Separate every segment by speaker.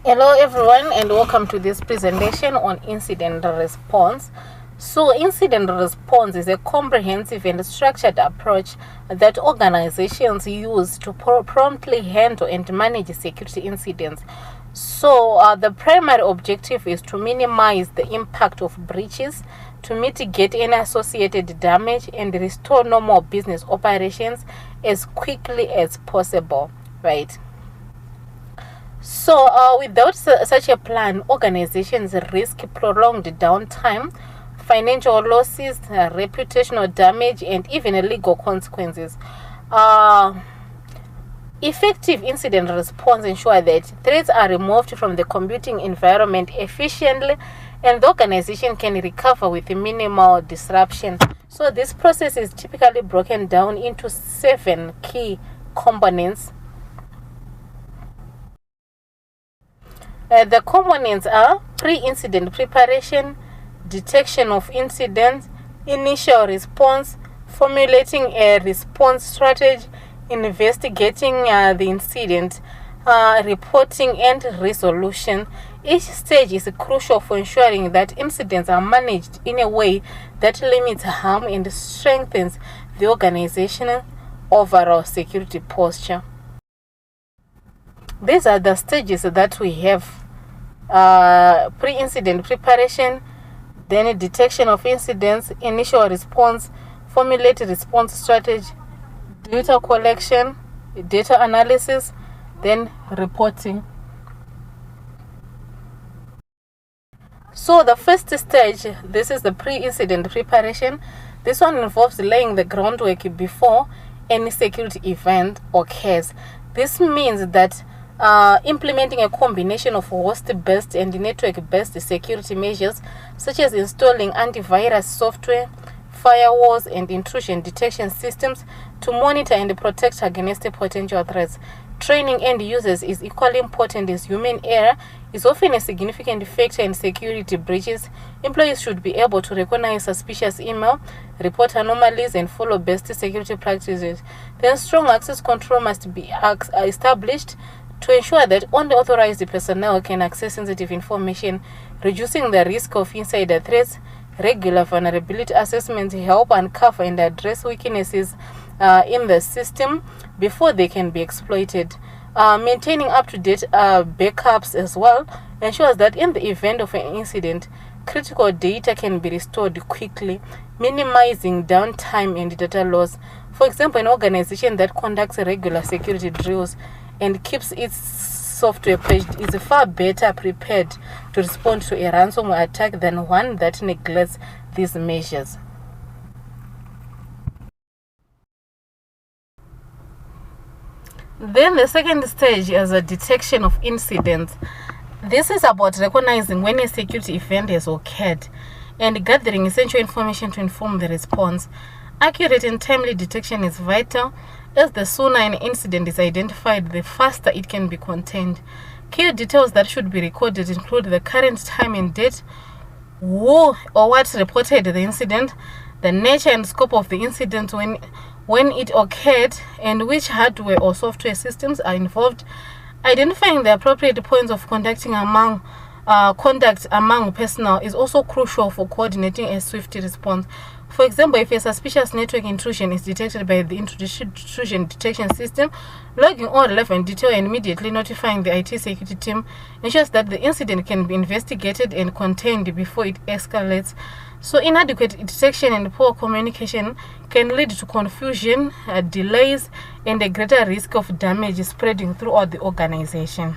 Speaker 1: Hello everyone and welcome to this presentation on incident response. So incident response is a comprehensive and structured approach that organizations use to promptly handle and manage security incidents. So the primary objective is to minimize the impact of breaches, to mitigate any associated damage and restore normal business operations as quickly as possible, right? So without such a plan, organizations risk prolonged downtime, financial losses, reputational damage, and even legal consequences. Uh, Effective incident response ensure that threats are removed from the computing environment efficiently and the organization can recover with minimal disruption. So this process is typically broken down into 7 key components. The components are pre-incident preparation, detection of incidents, initial response, formulating a response strategy, investigating the incident, reporting and resolution. Each stage is crucial for ensuring that incidents are managed in a way that limits harm and strengthens the organization's overall security posture. These are the stages that we have. Pre-incident preparation, then detection of incidents, initial response, formulate response strategy, data collection, data analysis, then reporting. So the first stage, this is the pre-incident preparation. This one involves laying the groundwork before any security event occurs. This means that implementing a combination of host-based and network-based security measures, such as installing antivirus software, firewalls, and intrusion detection systems to monitor and protect against potential threats. Training end users is equally important as human error is often a significant factor in security breaches. Employees should be able to recognize suspicious email, report anomalies, and follow best security practices. Then strong access control must be established to ensure that only authorized personnel can access sensitive information, reducing the risk of insider threats. Regular vulnerability assessments help uncover and address weaknesses in the system before they can be exploited. Maintaining up-to-date backups as well ensures that in the event of an incident, critical data can be restored quickly, minimizing downtime and data loss. For example, an organization that conducts regular security drills and keeps its software patched is far better prepared to respond to a ransomware attack than one that neglects these measures. Then the second stage is a detection of incidents. This is about recognizing when a security event has occurred and gathering essential information to inform the response. Accurate and timely detection is vital, as the sooner an incident is identified, the faster it can be contained. Key details that should be recorded include the current time and date, who or what reported the incident, the nature and scope of the incident when it occurred, and which hardware or software systems are involved. Identifying the appropriate points of contact among personnel is also crucial for coordinating a swift response. For example, if a suspicious network intrusion is detected by the intrusion detection system, logging all relevant detail and immediately notifying the IT security team ensures that the incident can be investigated and contained before it escalates. So inadequate detection and poor communication can lead to confusion, delays, and a greater risk of damage spreading throughout the organization.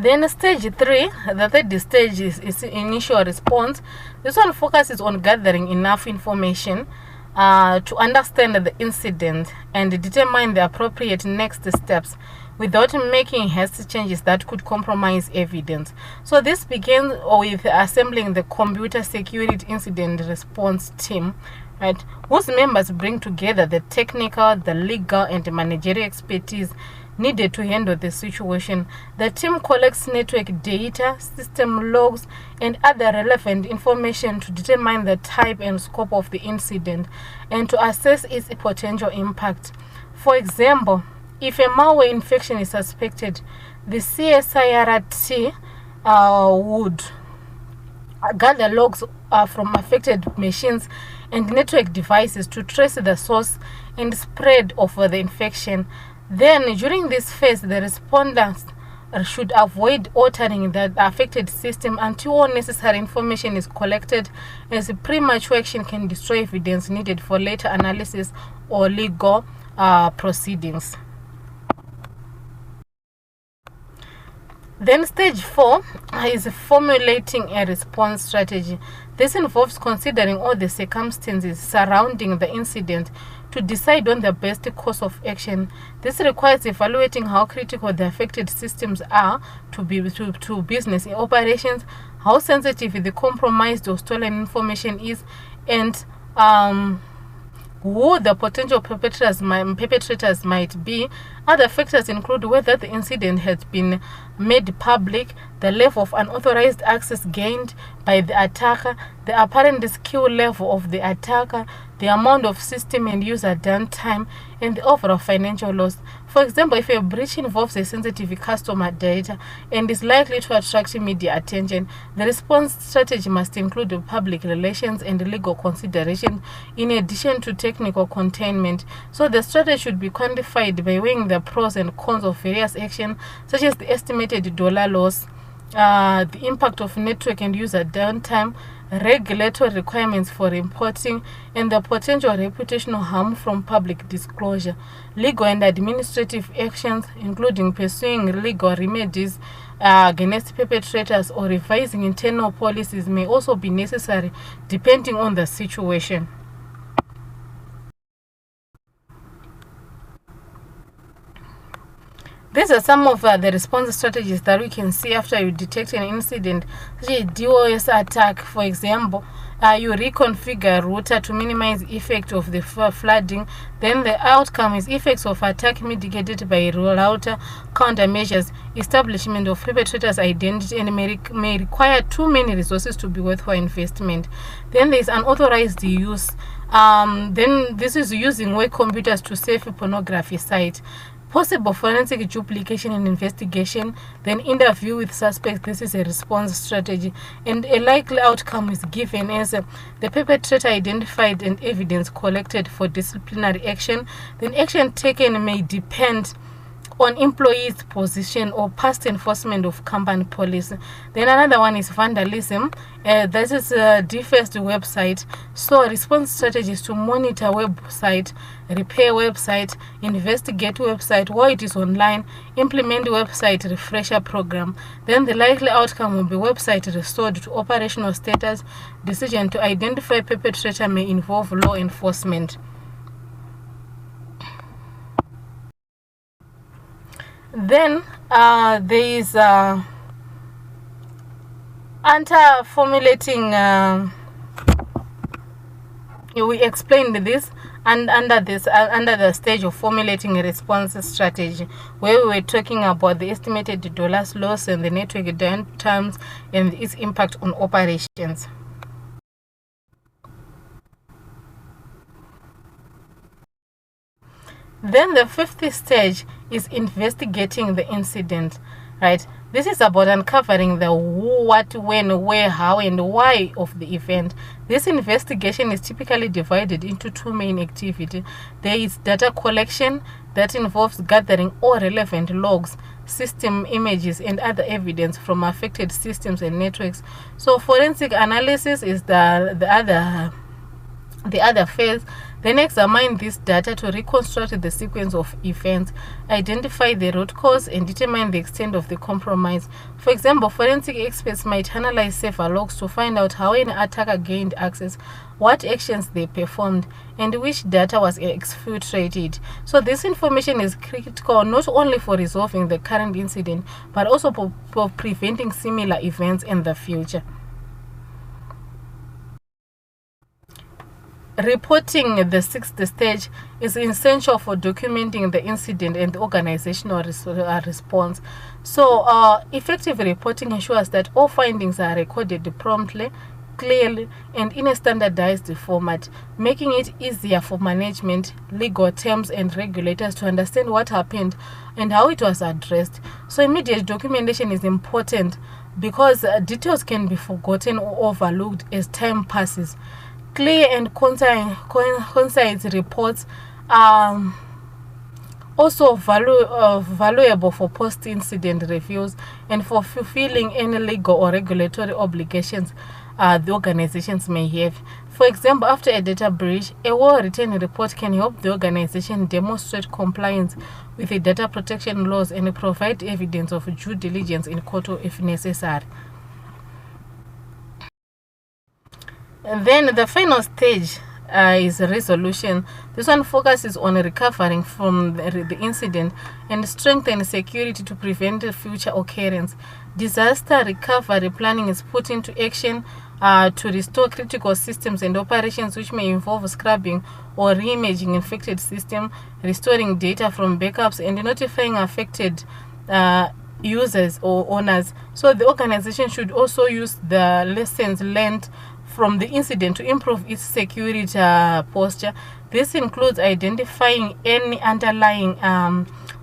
Speaker 1: Then stage 3, the third stage is initial response. This one focuses on gathering enough information to understand the incident and determine the appropriate next steps without making hasty changes that could compromise evidence. So this begins with assembling the computer security incident response team, right, whose members bring together the technical, the legal, and managerial expertise needed to handle the situation. The team collects network data, system logs, and other relevant information to determine the type and scope of the incident and to assess its potential impact. For example, if a malware infection is suspected, the CSIRT would gather logs from affected machines and network devices to trace the source and spread of the infection. Then, during this phase, the responders should avoid altering the affected system until all necessary information is collected, as premature action can destroy evidence needed for later analysis or legal proceedings. Then stage 4 is formulating a response strategy. This involves considering all the circumstances surrounding the incident to decide on the best course of action. This requires evaluating how critical the affected systems are to business operations, how sensitive the compromised or stolen information is, and who the potential perpetrators might be. Other factors include whether the incident has been made public, the level of unauthorized access gained by the attacker, the apparent skill level of the attacker, the amount of system and user downtime, and the overall financial loss. For example, if a breach involves a sensitive customer data and is likely to attract media attention, the response strategy must include public relations and legal considerations in addition to technical containment. So the strategy should be quantified by weighing the pros and cons of various actions, such as the estimated dollar loss, the impact of network and user downtime, regulatory requirements for reporting, and the potential reputational harm from public disclosure. Legal and administrative actions, including pursuing legal remedies against perpetrators or revising internal policies, may also be necessary depending on the situation. These are some of the response strategies that we can see after you detect an incident, such as a DOS attack. For example, you reconfigure router to minimize effect of the flooding. Then the outcome is effects of attack mitigated by router countermeasures, establishment of perpetrators' identity, and may require too many resources to be worth for investment. Then there is unauthorized use. Then this is using work computers to save pornography sites. Possible forensic duplication and investigation, then interview with suspects. This is a response strategy, and a likely outcome is given as the perpetrator identified and evidence collected for disciplinary action. Then action taken may depend on employees' position or past enforcement of company policy. Then another one is vandalism. This is a defaced website. So response strategies to monitor website, repair website, investigate website while it is online, implement website refresher program. Then the likely outcome will be website restored to operational status. Decision to identify perpetrator may involve law enforcement. Then there is under formulating. We explained this, and under the stage of formulating a response strategy, where we were talking about the estimated dollars loss and the network downtimes and its impact on operations. Then the fifth stage is investigating the incident, right? This is about uncovering the who, what, when, where, how, and why of the event. This investigation is typically divided into two main activities. There is data collection that involves gathering all relevant logs, system images, and other evidence from affected systems and networks. So forensic analysis is the other phase. Then examine this data to reconstruct the sequence of events, identify the root cause, and determine the extent of the compromise. For example, forensic experts might analyze several logs to find out how an attacker gained access, what actions they performed, and which data was exfiltrated. So this information is critical not only for resolving the current incident, but also for preventing similar events in the future. reporting the sixth stage is essential for documenting the incident and the organizational response. So effective reporting ensures that all findings are recorded promptly, clearly, and in a standardized format, making it easier for management, legal teams, and regulators to understand what happened and how it was addressed. So immediate documentation is important because details can be forgotten or overlooked as time passes. Clear and concise reports are also valuable for post-incident reviews and for fulfilling any legal or regulatory obligations the organizations may have. For example, after a data breach, a well-written report can help the organization demonstrate compliance with the data protection laws and provide evidence of due diligence in court if necessary. And then the final stage is resolution. This one focuses on recovering from the incident and strengthen security to prevent future occurrence. Disaster recovery planning is put into action to restore critical systems and operations, which may involve scrubbing or reimaging infected system, restoring data from backups, and notifying affected users or owners. So the organization should also use the lessons learned from the incident to improve its security posture. This includes identifying any underlying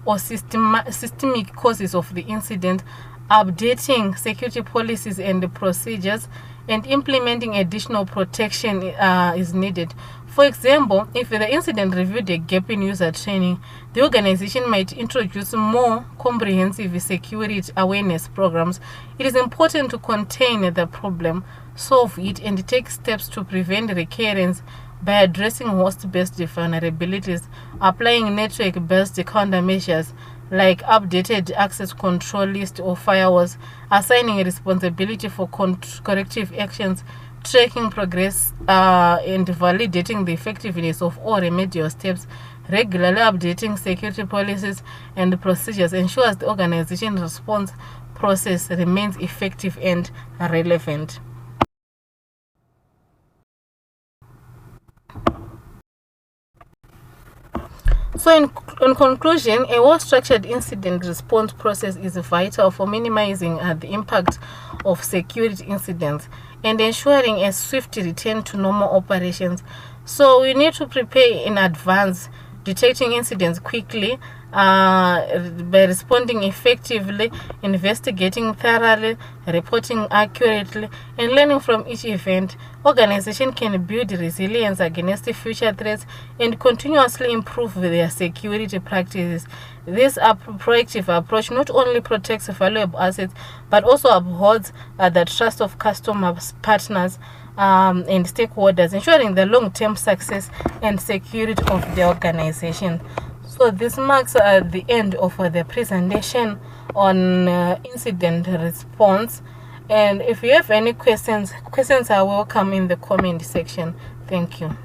Speaker 1: or systemic causes of the incident, updating security policies and procedures, and implementing additional protection is needed. For example, if the incident revealed a gap in user training, the organization might introduce more comprehensive security awareness programs. It is important to contain the problem, solve it, and take steps to prevent recurrence by addressing host-based vulnerabilities, applying network-based countermeasures like updated access control list or firewalls, assigning responsibility for corrective actions, tracking progress, and validating the effectiveness of all remedial steps. Regularly updating security policies and procedures ensures the organization response process remains effective and relevant. So in conclusion, a well-structured incident response process is vital for minimizing the impact of security incidents and ensuring a swift return to normal operations. So we need to prepare in advance, detecting incidents quickly, by responding effectively, investigating thoroughly, reporting accurately, and learning from each event. Organization can build resilience against future threats and continuously improve their security practices. This proactive approach not only protects valuable assets but also upholds the trust of customers, partners, and stakeholders, ensuring the long-term success and security of the organization. So this marks the end of the presentation on incident response. And if you have any questions are welcome in the comment section. Thank you.